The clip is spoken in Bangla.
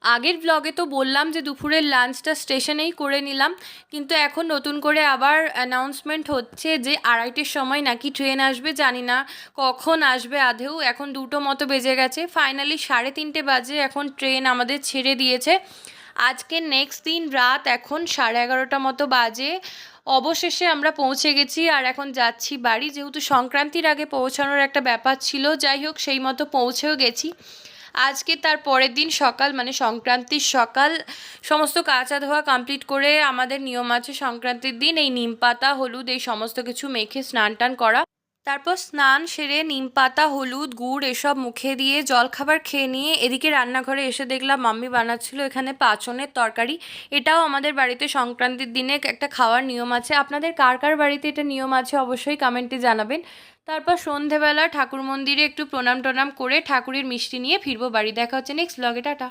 আগের ব্লগে তো বললাম যে দুপুরের লাঞ্চটা স্টেশনেই করে নিলাম, কিন্তু এখন নতুন করে আবার অ্যানাউন্সমেন্ট হচ্ছে যে 2:30-এর সময় নাকি ট্রেন আসবে। জানি না কখন আসবে, আধেও এখন 2টো মতো বেজে গেছে। ফাইনালি 3:30 বাজে এখন ট্রেন আমাদের ছেড়ে দিয়েছে। আজকে নেক্সট দিন রাত এখন 11:30 মতো বাজে। অবশেষে আমরা পৌঁছে গেছি আর এখন যাচ্ছি বাড়ি, যেহেতু সংক্রান্তির আগে পৌঁছানোর একটা ব্যাপার ছিল। যাই হোক, সেই মতো পৌঁছেও গেছি। আজকে তার পরের দিন সকাল, মানে সংক্রান্তির সকাল, সমস্ত কাচা ধোয়া কমপ্লিট করে আমাদের নিয়ম আছে সংক্রান্তির দিন এই নিম পাতা হলুদ এই সমস্ত কিছু মেখে স্নান টান করা। তারপর স্নান সেরে নিম পাতা হলুদ গুড় এসব মুখে দিয়ে জলখাবার খেয়ে নিয়ে এদিকে রান্নাঘরে এসে দেখলাম মাম্মি বানাচ্ছিল এখানে পাঁচনের তরকারি। এটাও আমাদের বাড়িতে সংক্রান্তির দিনে একটা খাওয়ার নিয়ম আছে। আপনাদের কার কার বাড়িতে এটা নিয়ম আছে অবশ্যই কমেন্টে জানাবেন। তারপর সন্ধেবেলা ঠাকুর মন্দিরে একটু প্রণাম টনাম করে ঠাকুরের মিষ্টি নিয়ে ফিরবো বাড়ি। দেখা হচ্ছে নেক্সট ব্লগে, টাটা।